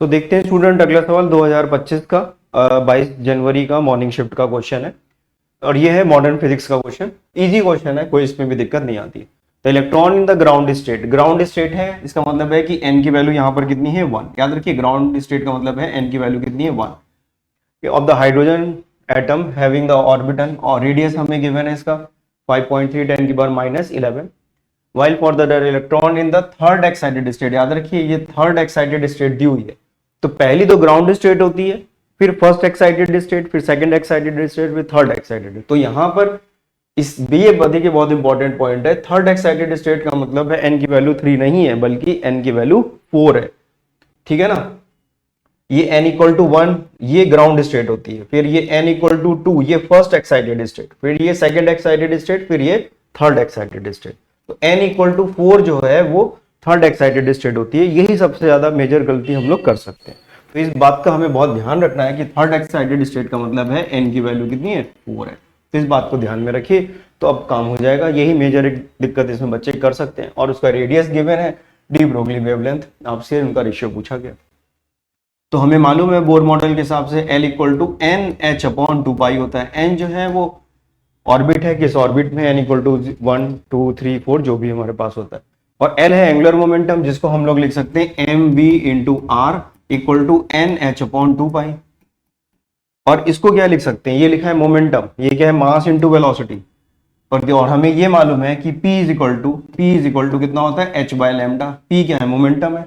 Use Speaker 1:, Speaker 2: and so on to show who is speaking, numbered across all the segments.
Speaker 1: तो देखते हैं स्टूडेंट, अगला सवाल 2025 का 22 जनवरी का मॉर्निंग शिफ्ट का क्वेश्चन है और ये है मॉडर्न फिजिक्स का क्वेश्चन। इजी क्वेश्चन है, कोई इसमें भी दिक्कत नहीं आती। तो electron in the ground state, ground state है, इसका मतलब है कि n की वैल्यू यहाँ पर कितनी है 1। याद रखिए ग्राउंड स्टेट का मतलब है n की वैल्यू कितनी है 1 of the hydrogen atom having the orbital, और रेडियस हमें गिवन है इसका 5.3 10 की power -11। While for the electron in the third excited state, याद रखिए ये थर्ड एक्साइटेड स्टेट दी हुई है, तो पहली तो ग्राउंड स्टेट होती है, फिर फर्स्ट एक्साइटेड स्टेट, फिर सेकंड एक्साइटेड स्टेट, फिर थर्ड एक्साइटेड। तो यहाँ पर इस ये बता के बहुत इंपॉर्टेंट पॉइंट है, थर्ड एक्साइटेड स्टेट का मतलब है n की वैल्यू 3 नहीं है बल्कि n की वैल्यू 4 है। ठीक है ना, ये n इक्वल टू 1 ये ग्राउंड स्टेट होती है, फिर ये n इक्वल टू 2 ये फर्स्ट एक्साइटेड स्टेट, फिर ये सेकंड एक्साइटेड स्टेट, फिर ये थर्ड एक्साइटेड स्टेट। तो n इक्वल टू 4 जो है वो थर्ड एक्साइटेड स्टेट होती है। यही सबसे ज्यादा मेजर गलती हम लोग कर सकते हैं। तो इस बात का हमें बहुत ध्यान रखना है कि थर्ड एक्साइटेड स्टेट का मतलब है n की वैल्यू कितनी है 4 है। तो इस बात को ध्यान में रखिए, तो अब काम हो जाएगा। यही मेजर एक दिक्कत इसमें बच्चे कर सकते हैं। और उसका रेडियस गिवन है, डी ब्रोगली वेवलेंथ, आपसे उनका रेशियो पूछा गया। तो हमें मालूम है बोर मॉडल के हिसाब से L equal to N H upon 2 pi होता है। n जो है वो ऑर्बिट है, किस ऑर्बिट में, n इक्वल टू 1 2 3 4 जो भी हमारे पास होता है। और L है एंगुलर मोमेंटम, जिसको हम लोग लिख सकते हैं mv into R equal to N H upon 2 pi. और इसको क्या लिख सकते हैं, ये लिखा है मोमेंटम, ये क्या है मास इंटू वेलोसिटी। और हमें ये मालूम है कि P इज इक्वल टू कितना होता है h बाय लैम्डा। P क्या है, मोमेंटम है।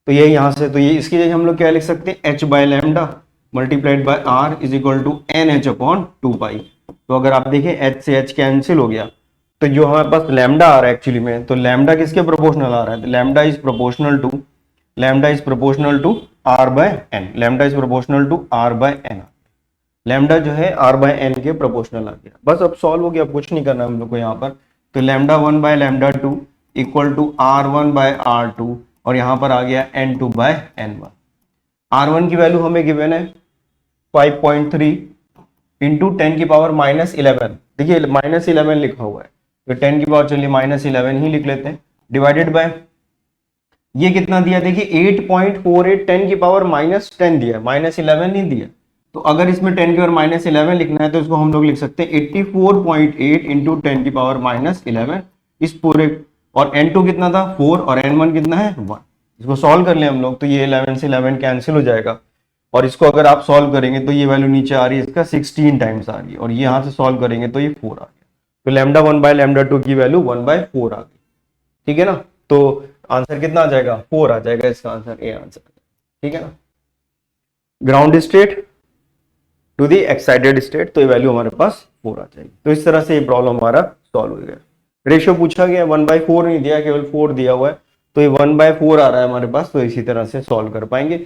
Speaker 1: तो ये यहां से, तो ये इसकी जगह हम लोग क्या लिख सकते हैं, h by lambda multiplied by r is equal to N H upon 2 pi. तो अगर आप देखें h से h कैंसिल हो गया, तो जो हमारे पास लैम्डा आ रहा है एक्चुअली में, तो लैम्डा किसके प्रोपोर्शनल आ रहा है, lambda is proportional to r by n, lambda is proportional to r by n, lambda जो है r बाय n के प्रोपोर्शनल आ गया। बस अब सॉल्व हो गया, अब कुछ नहीं करना हम लोग को यहाँ पर। तो lambda 1 by lambda 2 equal to r1 by r2, और यहाँ पर आ गया n2 बाय n1। r1 की वैल्यू हमें गिवन है 5.3 इंटू 10 की पावर -11, देखिए -11 लिखा हुआ है, तो 10 की पावर चलिए -11 ही लिख लेते हैं, डिवाइडेड बाय ये कितना दिया, देखिए 8.48 10 की पावर -10 दिया, -11 नहीं दिया। तो अगर इसमें 10 की पावर -11 लिखना है तो इसको हम लोग लिख सकते हैं 84.8 इंटू 10 की पावर -11 इस पूरे। और n2 कितना था 4 और n1 कितना है 1। इसको सॉल्व कर ले हम लोग, तो ये 11 से 11 कैंसिल हो जाएगा। और इसको अगर आप सॉल्व करेंगे तो ये वैल्यू नीचे आ रही है इसका 16 टाइम्स आ रही है, और ये यहाँ से सॉल्व करेंगे तो ये 4 आ गया। तो लैम्डा 1 बाय लैम्डा 2 की वैल्यू 1/4 आ गई। ठीक है ना, तो आंसर कितना आ जाएगा 4 आ जाएगा, इसका आंसर ए आंसर। ठीक है ना, ground state to the excited state, तो ये वैल्यू हमारे पास 4 आ जाएगी। तो इस तरह से ये प्रॉब्लम हमारा सॉल्व हो गया। रेशियो पूछा गया, 1/4 नहीं दिया, केवल 4 दिया हुआ है, तो ये 1/4 आ रहा है हमारे पास, तो इसी तरह से सॉल्व कर पाएंगे।